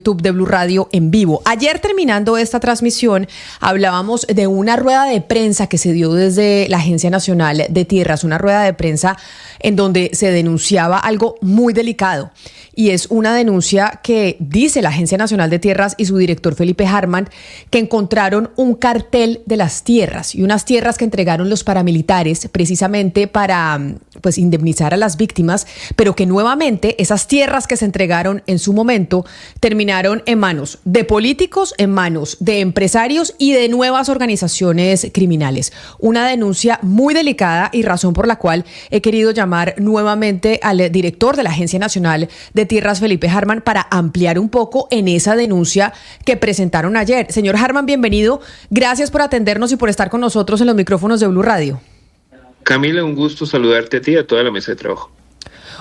YouTube de Blue Radio en vivo. Ayer, terminando esta transmisión, hablábamos de una rueda de prensa que se dio desde la Agencia Nacional de Tierras, una rueda de prensa en donde se denunciaba algo muy delicado, y es una denuncia que dice la Agencia Nacional de Tierras y su director Felipe Hartmann, que encontraron un cartel de las tierras y unas tierras que entregaron los paramilitares precisamente para indemnizar a las víctimas, pero que nuevamente esas tierras que se entregaron en su momento terminaron en manos de políticos, en manos de empresarios y de nuevas organizaciones criminales. Una denuncia muy delicada, y razón por la cual he querido llamar nuevamente al director de la Agencia Nacional de Tierras, Felipe Hartmann, para ampliar un poco en esa denuncia que presentaron ayer. Señor Hartmann, bienvenido. Gracias por atendernos y por estar con nosotros en los micrófonos de Blue Radio. Camila, un gusto saludarte a ti y a toda la mesa de trabajo.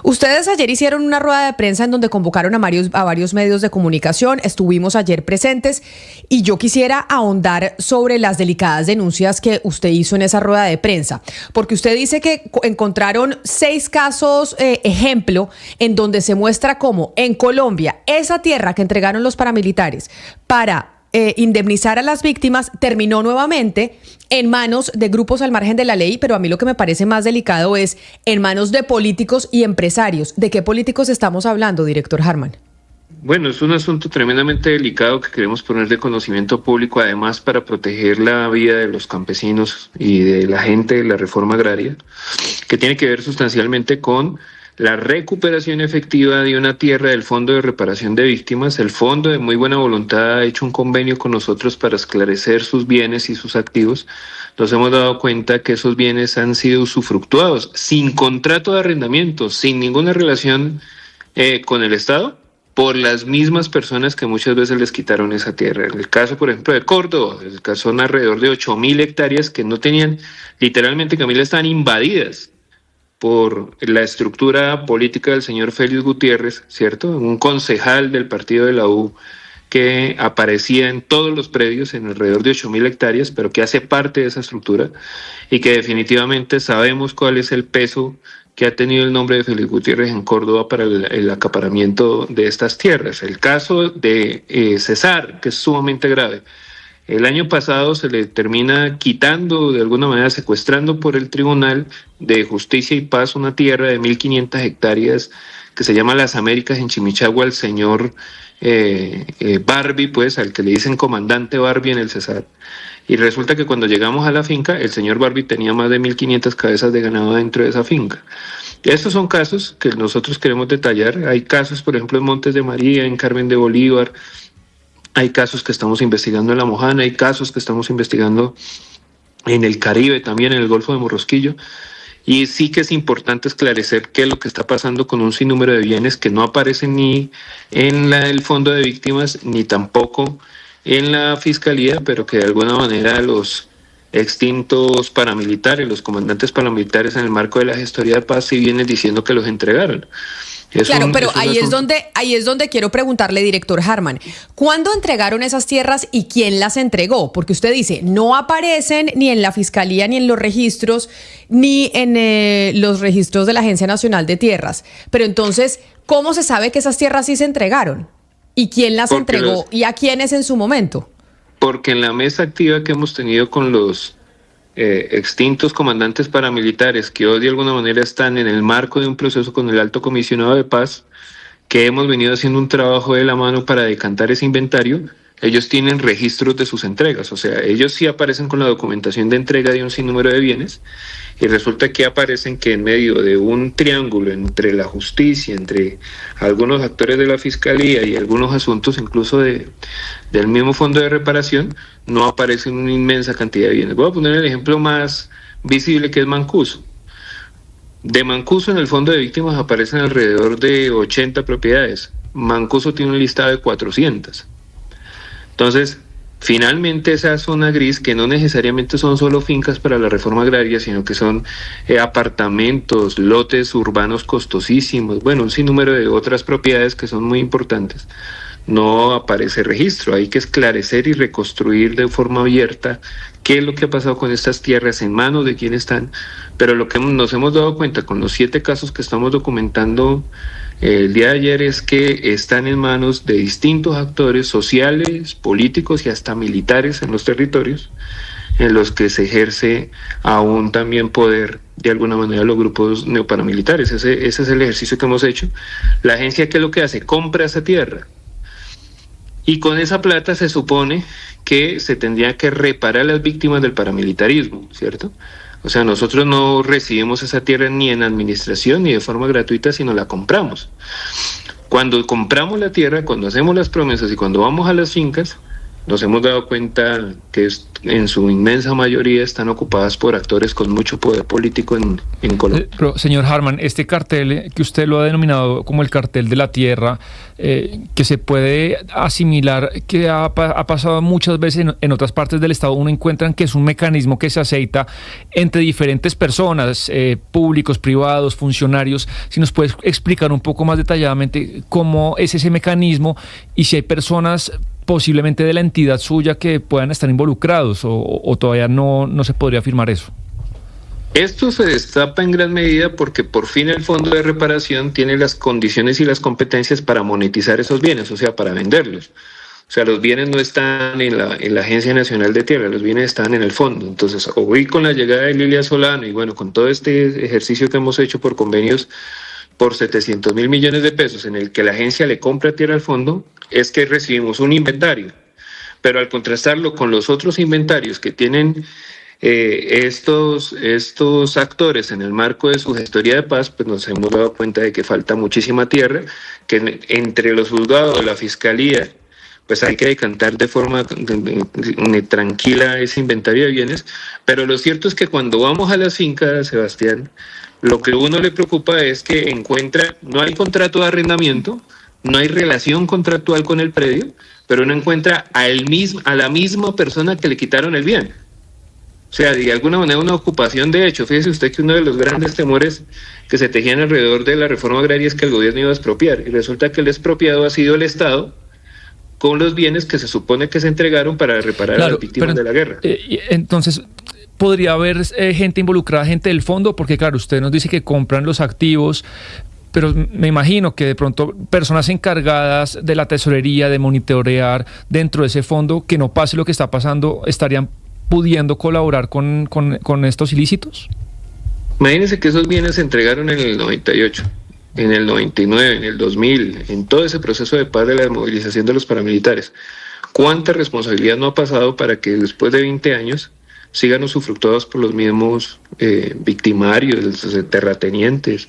Ustedes ayer hicieron una rueda de prensa en donde convocaron a varios medios de comunicación. Estuvimos ayer presentes y yo quisiera ahondar sobre las delicadas denuncias que usted hizo en esa rueda de prensa, porque usted dice que encontraron 6 casos ejemplo en donde se muestra cómo en Colombia esa tierra que entregaron los paramilitares para indemnizar a las víctimas terminó nuevamente en manos de grupos al margen de la ley, pero a mí lo que me parece más delicado es en manos de políticos y empresarios. ¿De qué políticos estamos hablando, director Hartmann? Bueno, es un asunto tremendamente delicado que queremos poner de conocimiento público, además para proteger la vida de los campesinos y de la gente de la reforma agraria, que tiene que ver sustancialmente con la recuperación efectiva de una tierra del Fondo de Reparación de Víctimas. El fondo, de muy buena voluntad, ha hecho un convenio con nosotros para esclarecer sus bienes y sus activos. Nos hemos dado cuenta que esos bienes han sido usufructuados sin contrato de arrendamiento, sin ninguna relación con el Estado, por las mismas personas que muchas veces les quitaron esa tierra. En el caso, por ejemplo, de Córdoba, son alrededor de 8.000 hectáreas que no tenían, literalmente, Camila, estaban invadidas por la estructura política del señor Félix Gutiérrez, ¿cierto? Un concejal del partido de la U que aparecía en todos los predios, en alrededor de 8.000 hectáreas, pero que hace parte de esa estructura, y que definitivamente sabemos cuál es el peso que ha tenido el nombre de Félix Gutiérrez en Córdoba para el acaparamiento de estas tierras. El caso de Cesar, que es sumamente grave. El año pasado se le termina quitando, de alguna manera secuestrando por el Tribunal de Justicia y Paz, una tierra de 1.500 hectáreas que se llama Las Américas en Chimichagua, al señor Barbie, pues al que le dicen comandante Barbie en el Cesar. Y resulta que cuando llegamos a la finca, el señor Barbie tenía más de 1.500 cabezas de ganado dentro de esa finca. Estos son casos que nosotros queremos detallar. Hay casos, por ejemplo, en Montes de María, en Carmen de Bolívar. Hay casos que estamos investigando en La Mojana, hay casos que estamos investigando en el Caribe, también en el Golfo de Morrosquillo. Y sí que es importante esclarecer qué es lo que está pasando con un sinnúmero de bienes que no aparecen ni en el Fondo de Víctimas, ni tampoco en la Fiscalía, pero que de alguna manera los extintos paramilitares, los comandantes paramilitares en el marco de la gestoría de paz, sí vienen diciendo que los entregaron. Claro, pero ahí es donde quiero preguntarle, director Hartmann, ¿cuándo entregaron esas tierras y quién las entregó? Porque usted dice, no aparecen ni en la Fiscalía, ni en los registros, ni en los registros de la Agencia Nacional de Tierras. Pero entonces, ¿cómo se sabe que esas tierras sí se entregaron? ¿Y quién las entregó? ¿Y a quiénes en su momento? Porque en la mesa activa que hemos tenido con los extintos comandantes paramilitares, que hoy de alguna manera están en el marco de un proceso con el Alto Comisionado de Paz, que hemos venido haciendo un trabajo de la mano para decantar ese inventario, ellos tienen registros de sus entregas. O sea, ellos sí aparecen con la documentación de entrega de un sinnúmero de bienes, y resulta que aparecen que en medio de un triángulo entre la justicia, entre algunos actores de la Fiscalía y algunos asuntos incluso del mismo Fondo de Reparación, no aparecen una inmensa cantidad de bienes. Voy a poner el ejemplo más visible, que es Mancuso. De Mancuso en el Fondo de Víctimas aparecen alrededor de 80 propiedades. Mancuso tiene un listado de 400. Entonces, finalmente esa zona gris, que no necesariamente son solo fincas para la reforma agraria, sino que son apartamentos, lotes urbanos costosísimos, bueno, un sinnúmero de otras propiedades que son muy importantes, no aparece registro. Hay que esclarecer y reconstruir de forma abierta qué es lo que ha pasado con estas tierras, en manos de quién están, pero lo que nos hemos dado cuenta con los 7 casos que estamos documentando el día de ayer es que están en manos de distintos actores sociales, políticos y hasta militares en los territorios en los que se ejerce aún también poder de alguna manera los grupos neoparamilitares. Ese es el ejercicio que hemos hecho. La agencia, ¿qué es lo que hace? Compra esa tierra. Y con esa plata se supone que se tendría que reparar a las víctimas del paramilitarismo, ¿cierto? O sea, nosotros no recibimos esa tierra ni en administración ni de forma gratuita, sino la compramos. Cuando compramos la tierra, cuando hacemos las promesas y cuando vamos a las fincas, nos hemos dado cuenta que en su inmensa mayoría están ocupadas por actores con mucho poder político en Colombia. Pero, señor Harman, este cartel que usted lo ha denominado como el cartel de la tierra, que se puede asimilar, que ha pasado muchas veces en otras partes del Estado, uno encuentra que es un mecanismo que se aceita entre diferentes personas, públicos, privados, funcionarios. Si nos puedes explicar un poco más detalladamente cómo es ese mecanismo y si hay personas posiblemente de la entidad suya que puedan estar involucrados o todavía no se podría afirmar eso. Esto se destapa en gran medida porque por fin el Fondo de Reparación tiene las condiciones y las competencias para monetizar esos bienes, o sea, para venderlos. O sea, los bienes no están en la Agencia Nacional de Tierra, los bienes están en el fondo. Entonces, hoy con la llegada de Lilia Solano y bueno, con todo este ejercicio que hemos hecho por convenios por 700.000 millones de pesos en el que la agencia le compra tierra al fondo, es que recibimos un inventario. Pero al contrastarlo con los otros inventarios que tienen estos actores en el marco de su gestoría de paz, pues nos hemos dado cuenta de que falta muchísima tierra, que entre los juzgados, la fiscalía, pues hay que decantar de forma tranquila ese inventario de bienes. Pero lo cierto es que cuando vamos a las fincas, Sebastián, lo que a uno le preocupa es que no hay contrato de arrendamiento, no hay relación contractual con el predio, pero uno encuentra a la misma persona que le quitaron el bien. O sea, de alguna manera una ocupación de hecho. Fíjese usted que uno de los grandes temores que se tejían alrededor de la reforma agraria es que el gobierno iba a expropiar, y resulta que el expropiado ha sido el Estado con los bienes que se supone que se entregaron para reparar a las víctimas de la guerra. Entonces, ¿podría haber gente involucrada, gente del fondo? Porque claro, usted nos dice que compran los activos, pero me imagino que de pronto personas encargadas de la tesorería, de monitorear dentro de ese fondo, que no pase lo que está pasando, estarían pudiendo colaborar con estos ilícitos. Imagínense que esos bienes se entregaron en el 98, en el 99, en el 2000, en todo ese proceso de paz de la desmovilización de los paramilitares. ¿Cuánta responsabilidad no ha pasado para que después de 20 años sigan usufructuados por los mismos victimarios, los terratenientes,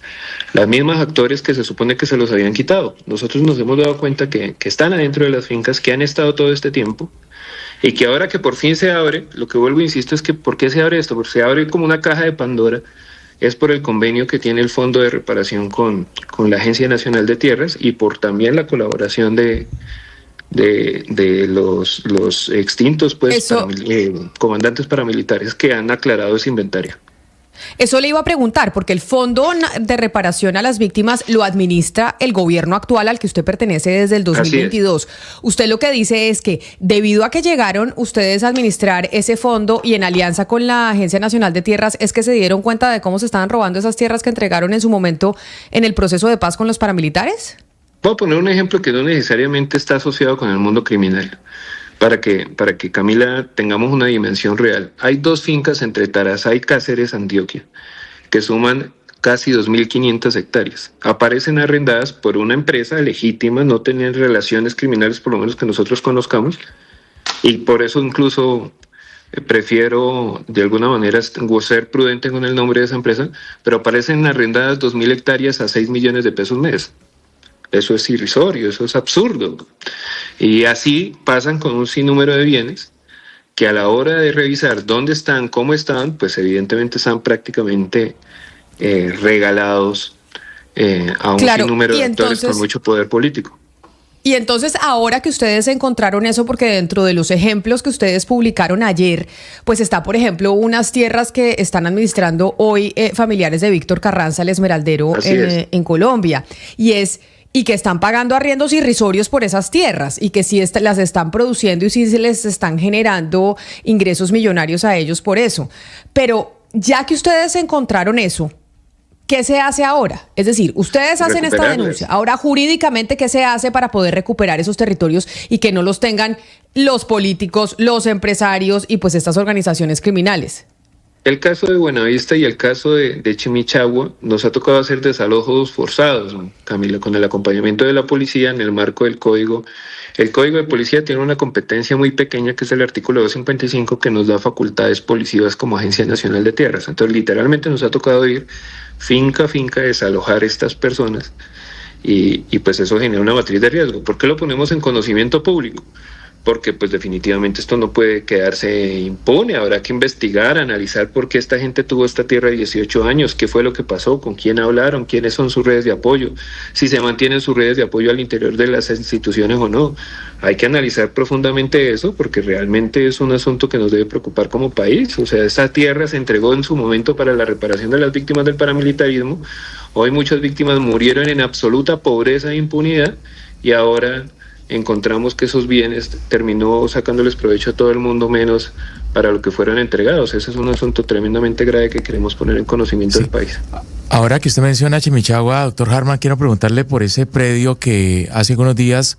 las mismas actores que se supone que se los habían quitado? Nosotros nos hemos dado cuenta que están adentro de las fincas, que han estado todo este tiempo, y que ahora que por fin se abre, lo que vuelvo e insisto es que ¿por qué se abre esto? Porque se abre como una caja de Pandora, es por el convenio que tiene el Fondo de Reparación con la Agencia Nacional de Tierras y por también la colaboración de los extintos comandantes paramilitares que han aclarado ese inventario. Eso le iba a preguntar, porque el Fondo de Reparación a las Víctimas lo administra el gobierno actual al que usted pertenece desde el 2022. Usted lo que dice es que debido a que llegaron ustedes a administrar ese fondo y en alianza con la Agencia Nacional de Tierras, es que se dieron cuenta de cómo se estaban robando esas tierras que entregaron en su momento en el proceso de paz con los paramilitares. Voy a poner un ejemplo que no necesariamente está asociado con el mundo criminal, para que Camila tengamos una dimensión real. Hay 2 fincas entre Tarazá y Cáceres, Antioquia, que suman casi 2.500 hectáreas. Aparecen arrendadas por una empresa legítima, no tenían relaciones criminales, por lo menos que nosotros conozcamos, y por eso incluso prefiero de alguna manera ser prudente con el nombre de esa empresa, pero aparecen arrendadas 2.000 hectáreas a 6 millones de pesos mes. Eso es irrisorio, eso es absurdo. Y así pasan con un sinnúmero de bienes que a la hora de revisar dónde están, cómo están, pues evidentemente están prácticamente regalados a un sinnúmero de actores con mucho poder político. Y entonces, ahora que ustedes encontraron eso, porque dentro de los ejemplos que ustedes publicaron ayer, pues está, por ejemplo, unas tierras que están administrando hoy familiares de Víctor Carranza, el esmeraldero, en Colombia. Y es y que están pagando arriendos irrisorios por esas tierras y que sí las están produciendo y sí se les están generando ingresos millonarios a ellos por eso. Pero ya que ustedes encontraron eso, ¿qué se hace ahora? Es decir, ustedes hacen esta denuncia. Ahora, jurídicamente, ¿qué se hace para poder recuperar esos territorios y que no los tengan los políticos, los empresarios y pues estas organizaciones criminales? El caso de Buenavista y el caso de Chimichagua nos ha tocado hacer desalojos forzados, ¿no, Camila? Con el acompañamiento de la policía en el marco del código. El código de policía tiene una competencia muy pequeña que es el artículo 255 que nos da facultades policivas como Agencia Nacional de Tierras. Entonces literalmente nos ha tocado ir finca a finca a desalojar a estas personas y pues eso genera una matriz de riesgo. ¿Por qué lo ponemos en conocimiento público? Porque pues definitivamente esto no puede quedarse impune, habrá que investigar, analizar por qué esta gente tuvo esta tierra 18 años, qué fue lo que pasó, con quién hablaron, quiénes son sus redes de apoyo, si se mantienen sus redes de apoyo al interior de las instituciones o no. Hay que analizar profundamente eso porque realmente es un asunto que nos debe preocupar como país. O sea, esta tierra se entregó en su momento para la reparación de las víctimas del paramilitarismo, hoy muchas víctimas murieron en absoluta pobreza e impunidad y ahora encontramos que esos bienes terminó sacándoles provecho a todo el mundo menos para lo que fueron entregados. Ese es un asunto tremendamente grave que queremos poner en conocimiento del país. Ahora que usted menciona Chimichagua, doctor Hartman, quiero preguntarle por ese predio que hace algunos días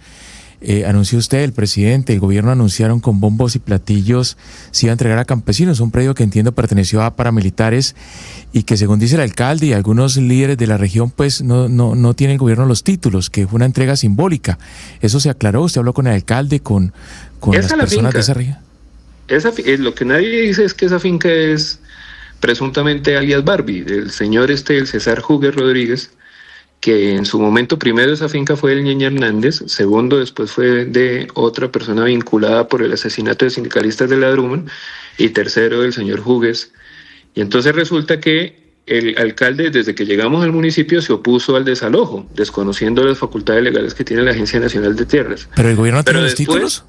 anunció usted, el presidente, el gobierno anunciaron con bombos y platillos se iba a entregar a campesinos, un predio que entiendo perteneció a paramilitares y que según dice el alcalde y algunos líderes de la región pues no tiene el gobierno los títulos, que fue una entrega simbólica. ¿Eso se aclaró? ¿Usted habló con el alcalde, con las personas de esa región? Lo que nadie dice es que esa finca es presuntamente alias Barbie, del señor el César Hugues Rodríguez, que en su momento primero esa finca fue del Ñeñe Hernández, segundo después fue de otra persona vinculada por el asesinato de sindicalistas de la Drummond, y tercero del señor Hugues. Y entonces resulta que el alcalde, desde que llegamos al municipio, se opuso al desalojo, desconociendo las facultades legales que tiene la Agencia Nacional de Tierras. ¿Pero el gobierno tiene los títulos?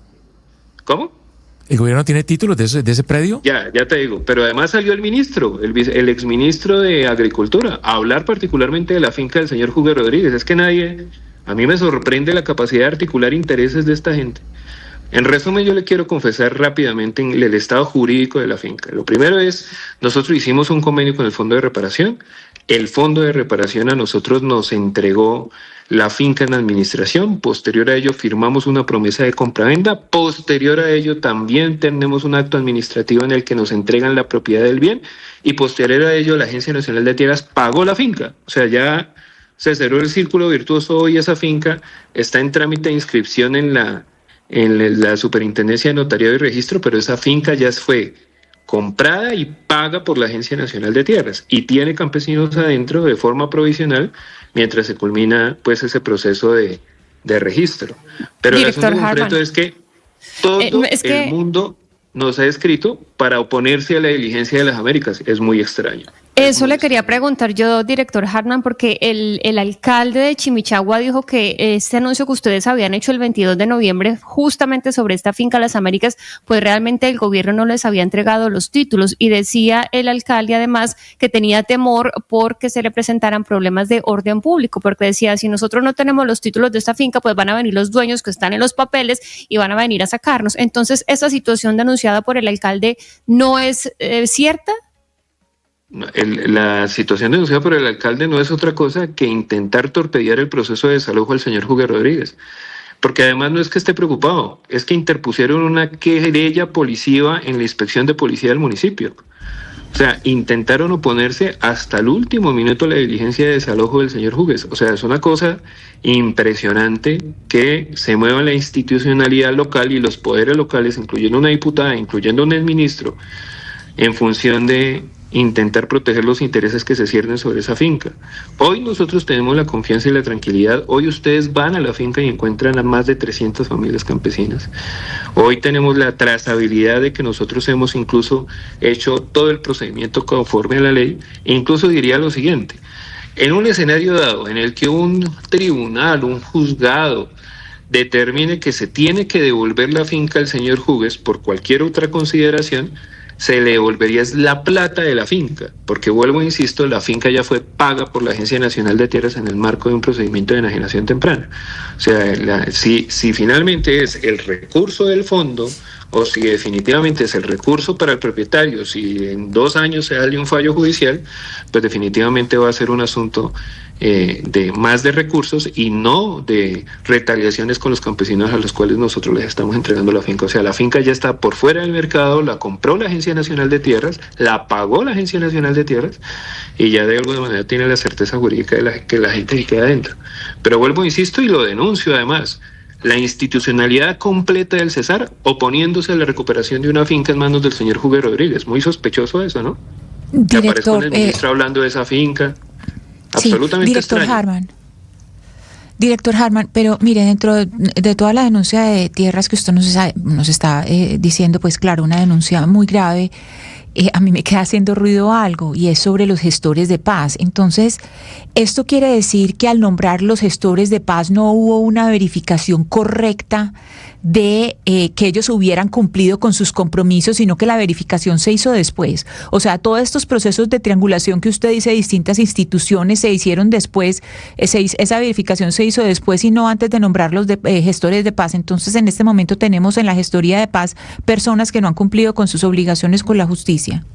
¿Cómo? ¿El gobierno tiene títulos de ese predio? Ya te digo, pero además salió el ministro, el exministro de Agricultura, a hablar particularmente de la finca del señor Hugues Rodríguez. Es que a mí me sorprende la capacidad de articular intereses de esta gente. En resumen, yo le quiero confesar rápidamente en el estado jurídico de la finca. Lo primero es, nosotros hicimos un convenio con el Fondo de Reparación. El Fondo de Reparación a nosotros nos entregó la finca en administración. Posterior a ello firmamos una promesa de compraventa. Posterior a ello también tenemos un acto administrativo en el que nos entregan la propiedad del bien. Y posterior a ello la Agencia Nacional de Tierras pagó la finca. O sea, ya se cerró el círculo virtuoso. Hoy esa finca está en trámite de inscripción en la Superintendencia de Notariado y Registro, pero esa finca ya fue comprada y paga por la Agencia Nacional de Tierras y tiene campesinos adentro de forma provisional mientras se culmina pues ese proceso de registro. Pero Director el asunto concreto es que todo el mundo nos ha escrito para oponerse a la diligencia de las Américas. Es muy extraño. Eso le quería preguntar yo, director Hartman, porque el alcalde de Chimichagua dijo que este anuncio que ustedes habían hecho el 22 de noviembre justamente sobre esta finca Las Américas, pues realmente el gobierno no les había entregado los títulos y decía el alcalde además que tenía temor porque se le presentaran problemas de orden público, porque decía si nosotros no tenemos los títulos de esta finca, pues van a venir los dueños que están en los papeles y van a venir a sacarnos. Entonces, ¿esa situación denunciada por el alcalde no es cierta? La situación denunciada por el alcalde no es otra cosa que intentar torpedear el proceso de desalojo al señor Hugues Rodríguez. Porque además no es que esté preocupado, es que interpusieron una querella policiva en la inspección de policía del municipio. O sea, intentaron oponerse hasta el último minuto a la diligencia de desalojo del señor Hugues. O sea, es una cosa impresionante que se mueva la institucionalidad local y los poderes locales, incluyendo una diputada, incluyendo un exministro, en función de intentar proteger los intereses que se ciernen sobre esa finca. Hoy nosotros tenemos la confianza y la tranquilidad. Hoy ustedes van a la finca y encuentran a más de 300 familias campesinas. Hoy tenemos la trazabilidad de que nosotros hemos incluso hecho todo el procedimiento conforme a la ley. E incluso diría lo siguiente: en un escenario dado en el que un tribunal, un juzgado, determine que se tiene que devolver la finca al señor Hugues por cualquier otra consideración, se le devolvería es la plata de la finca, porque vuelvo e insisto, la finca ya fue paga por la Agencia Nacional de Tierras en el marco de un procedimiento de enajenación temprana. O sea, si finalmente es el recurso del fondo o si definitivamente es el recurso para el propietario, si en 2 años se da un fallo judicial, pues definitivamente va a ser un asunto de más de recursos y no de retaliaciones con los campesinos a los cuales nosotros les estamos entregando la finca. O sea, la finca ya está por fuera del mercado, la compró la Agencia Nacional de Tierras, la pagó la Agencia Nacional de Tierras y ya de alguna manera tiene la certeza jurídica de que la gente se queda adentro. Pero vuelvo, insisto, y lo denuncio además, la institucionalidad completa del Cesar oponiéndose a la recuperación de una finca en manos del señor Hugo Rodríguez. Muy sospechoso eso, ¿no? Que aparezca el ministro hablando de esa finca. Absolutamente director extraño. Director Hartman, pero mire, dentro de toda la denuncia de tierras que usted nos está diciendo, pues claro, una denuncia muy grave, a mí me queda haciendo ruido algo, y es sobre los gestores de paz. Entonces, ¿esto quiere decir que al nombrar los gestores de paz no hubo una verificación correcta de que ellos hubieran cumplido con sus compromisos, sino que la verificación se hizo después? O sea, todos estos procesos de triangulación que usted dice, distintas instituciones se hicieron después, esa verificación se hizo después y no antes de nombrar los gestores de paz. Entonces, en este momento tenemos en la gestoría de paz personas que no han cumplido con sus obligaciones con la justicia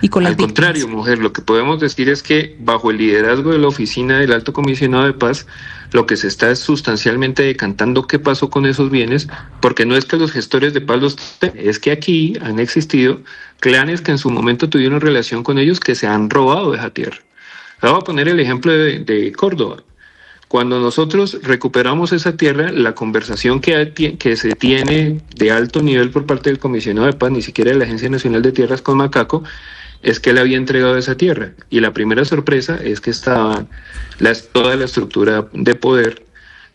y con las víctimas. Al contrario, mujer, lo que podemos decir es que bajo el liderazgo de la oficina del Alto Comisionado de Paz, lo que se está es sustancialmente decantando qué pasó con esos bienes, porque no es que los gestores de paz los tengan, es que aquí han existido clanes que en su momento tuvieron relación con ellos que se han robado esa tierra. Voy a poner el ejemplo de Córdoba. Cuando nosotros recuperamos esa tierra, la conversación que se tiene de alto nivel por parte del Comisionado de Paz, ni siquiera de la Agencia Nacional de Tierras con Macaco, es que él había entregado esa tierra. Y la primera sorpresa es que estaba toda la estructura de poder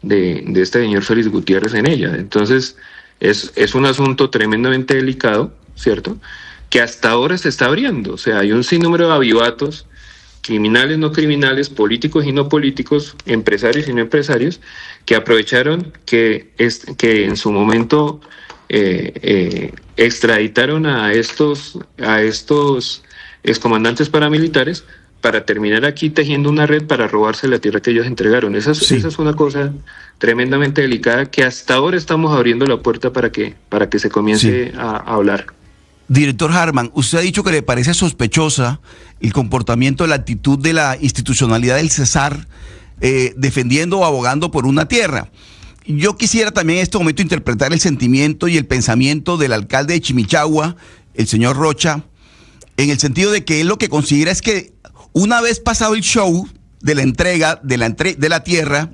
de este señor Félix Gutiérrez en ella. Entonces, es un asunto tremendamente delicado, ¿cierto?, que hasta ahora se está abriendo. O sea, hay un sinnúmero de avivatos, criminales, no criminales, políticos y no políticos, empresarios y no empresarios, que aprovecharon que en su momento extraditaron a estos excomandantes paramilitares para terminar aquí tejiendo una red para robarse la tierra que ellos entregaron. Esa es una cosa tremendamente delicada que hasta ahora estamos abriendo la puerta para que se comience a hablar. Director Hartman, usted ha dicho que le parece sospechosa el comportamiento, la actitud de la institucionalidad del Cesar defendiendo o abogando por una tierra. Yo quisiera también en este momento interpretar el sentimiento y el pensamiento del alcalde de Chimichagua, el señor Rocha, en el sentido de que él lo que considera es que una vez pasado el show de la entrega de la tierra,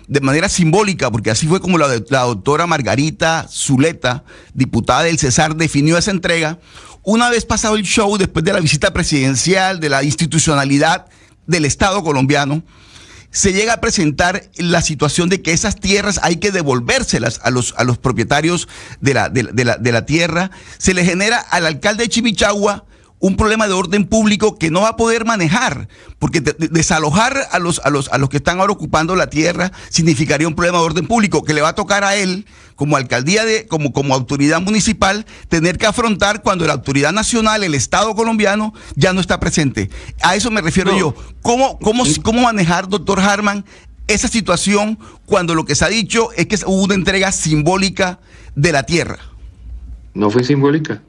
de manera simbólica, porque así fue como la doctora Margarita Zuleta, diputada del Cesar, definió esa entrega. Una vez pasado el show, después de la visita presidencial, de la institucionalidad del Estado colombiano, se llega a presentar la situación de que esas tierras hay que devolvérselas a los propietarios de la tierra. Se le genera al alcalde de Chimichagua un problema de orden público que no va a poder manejar, porque desalojar a los que están ahora ocupando la tierra significaría un problema de orden público que le va a tocar a él, como alcaldía, como autoridad municipal, tener que afrontar cuando la autoridad nacional, el Estado colombiano, ya no está presente. A eso me refiero yo. ¿Cómo manejar, doctor Hartman, esa situación cuando lo que se ha dicho es que hubo una entrega simbólica de la tierra? No fue simbólica.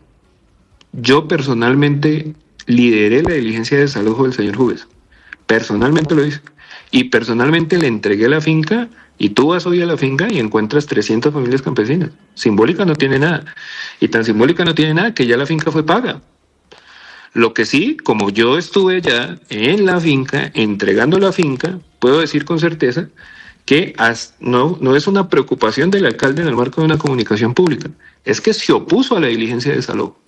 Yo personalmente lideré la diligencia de desalojo del señor Júguez. Personalmente lo hice. Y personalmente le entregué la finca, y tú vas hoy a la finca y encuentras 300 familias campesinas. Simbólica no tiene nada. Y tan simbólica no tiene nada que ya la finca fue paga. Lo que sí, como yo estuve ya en la finca, entregando la finca, puedo decir con certeza que no es una preocupación del alcalde en el marco de una comunicación pública. Es que se opuso a la diligencia de desalojo.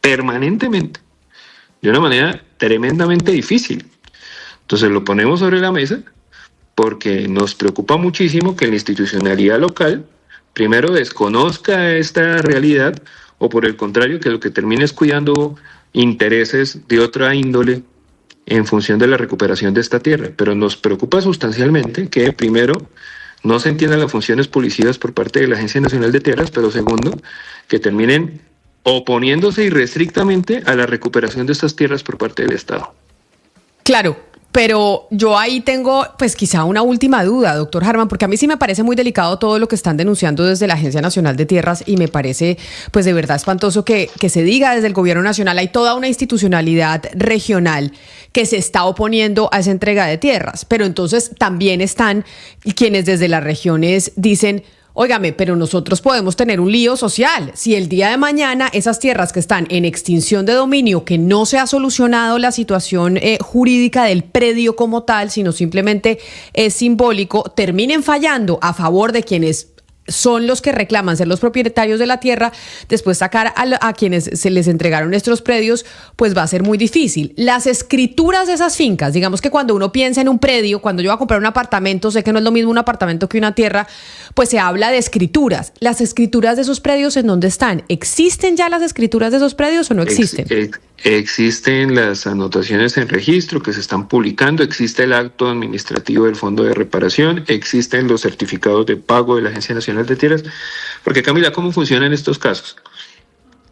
Permanentemente, de una manera tremendamente difícil. Entonces lo ponemos sobre la mesa porque nos preocupa muchísimo que la institucionalidad local primero desconozca esta realidad o por el contrario que lo que termine es cuidando intereses de otra índole en función de la recuperación de esta tierra. Pero nos preocupa sustancialmente que primero no se entiendan las funciones policivas por parte de la Agencia Nacional de Tierras, pero segundo, que terminen oponiéndose irrestrictamente a la recuperación de estas tierras por parte del Estado. Claro, pero yo ahí tengo pues quizá una última duda, doctor Harman, porque a mí sí me parece muy delicado todo lo que están denunciando desde la Agencia Nacional de Tierras y me parece pues de verdad espantoso que se diga desde el gobierno nacional. Hay toda una institucionalidad regional que se está oponiendo a esa entrega de tierras, pero entonces también están quienes desde las regiones dicen: óigame, pero nosotros podemos tener un lío social. Si el día de mañana esas tierras que están en extinción de dominio, que no se ha solucionado la situación jurídica del predio como tal, sino simplemente es simbólico, terminen fallando a favor de quienes son los que reclaman ser los propietarios de la tierra, después sacar a quienes se les entregaron estos predios, pues va a ser muy difícil. Las escrituras de esas fincas, digamos que cuando uno piensa en un predio, cuando yo voy a comprar un apartamento, sé que no es lo mismo un apartamento que una tierra, pues se habla de escrituras. ¿Las escrituras de esos predios en dónde están? ¿Existen ya las escrituras de esos predios o no existen? Existen las anotaciones en registro que se están publicando, existe el acto administrativo del Fondo de Reparación, existen los certificados de pago de la Agencia Nacional de Tierras, porque Camila, ¿cómo funcionan estos casos?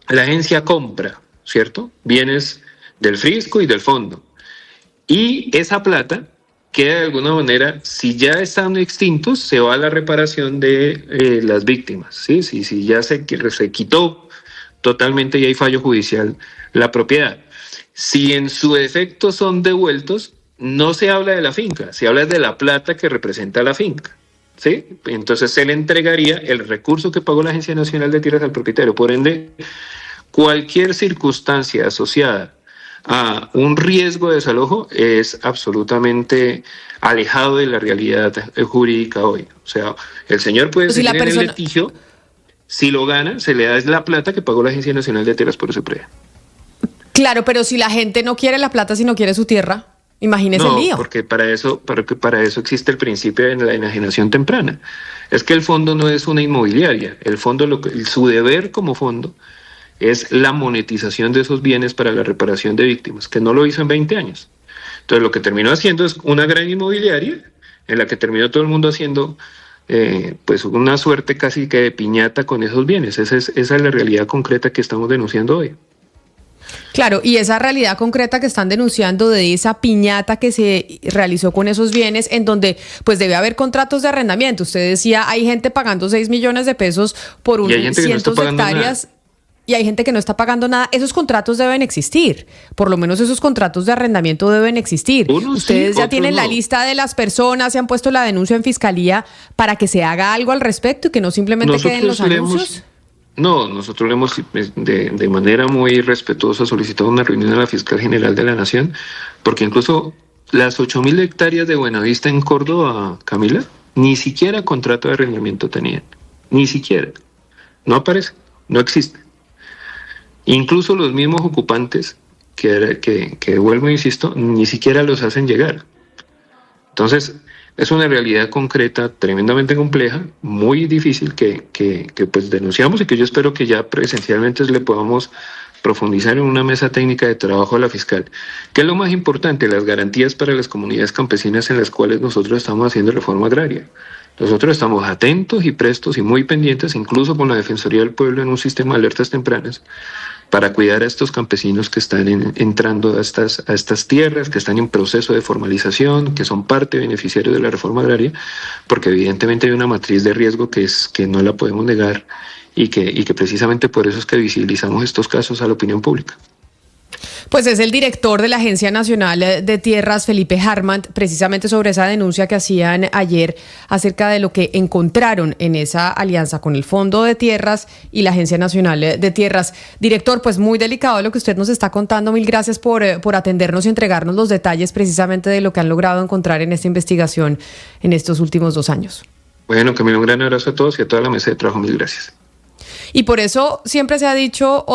La agencia compra, ¿cierto?, bienes del fisco y del fondo, y esa plata queda de alguna manera, si ya están extintos, se va a la reparación de las víctimas, ¿sí? Si ya se quitó totalmente y hay fallo judicial la propiedad. Si en su defecto son devueltos, no se habla de la finca, se habla de la plata que representa la finca, ¿sí? Entonces se le entregaría el recurso que pagó la Agencia Nacional de Tierras al propietario. Por ende, cualquier circunstancia asociada a un riesgo de desalojo es absolutamente alejado de la realidad jurídica hoy. O sea, el señor puede seguir en el litigio, si lo gana, se le da la plata que pagó la Agencia Nacional de Tierras por ese predio. Claro, pero si la gente no quiere la plata, si no quiere su tierra, imagínese el lío. No, porque para eso existe el principio de la enajenación temprana. Es que el fondo no es una inmobiliaria. El fondo, su deber como fondo es la monetización de esos bienes para la reparación de víctimas, que no lo hizo en 20 años. Entonces lo que terminó haciendo es una gran inmobiliaria en la que terminó todo el mundo haciendo pues una suerte casi que de piñata con esos bienes. Esa es la realidad concreta que estamos denunciando hoy. Claro, y esa realidad concreta que están denunciando de esa piñata que se realizó con esos bienes, en donde pues debe haber contratos de arrendamiento. Usted decía, hay gente pagando 6 millones de pesos por cientos de hectáreas. Y hay gente que no está pagando nada. Esos contratos deben existir. Por lo menos esos contratos de arrendamiento deben existir. Ustedes ya tienen la lista de las personas, se han puesto la denuncia en fiscalía para que se haga algo al respecto y que no simplemente queden los anuncios. Nosotros le hemos de manera muy respetuosa solicitado una reunión a la Fiscal General de la Nación, porque incluso las 8.000 hectáreas de Buenavista en Córdoba, Camila, ni siquiera contrato de arrendamiento tenían. Ni siquiera. No aparece, no existe. Incluso los mismos ocupantes, que vuelvo e insisto, ni siquiera los hacen llegar. Entonces, es una realidad concreta, tremendamente compleja, muy difícil que pues denunciamos y que yo espero que ya presencialmente le podamos profundizar en una mesa técnica de trabajo a la fiscal. ¿Qué es lo más importante? Las garantías para las comunidades campesinas en las cuales nosotros estamos haciendo reforma agraria. Nosotros estamos atentos y prestos y muy pendientes, incluso con la Defensoría del Pueblo en un sistema de alertas tempranas, para cuidar a estos campesinos que están entrando a estas tierras, que están en proceso de formalización, que son parte beneficiarios de la reforma agraria, porque evidentemente hay una matriz de riesgo que no la podemos negar y que precisamente por eso es que visibilizamos estos casos a la opinión pública. Pues es el director de la Agencia Nacional de Tierras, Felipe Harman, precisamente sobre esa denuncia que hacían ayer acerca de lo que encontraron en esa alianza con el Fondo de Tierras y la Agencia Nacional de Tierras. Director, pues muy delicado lo que usted nos está contando. Mil gracias por atendernos y entregarnos los detalles precisamente de lo que han logrado encontrar en esta investigación en estos últimos 2 años. Bueno, Camilo, un gran abrazo a todos y a toda la mesa de trabajo. Mil gracias. Y por eso siempre se ha dicho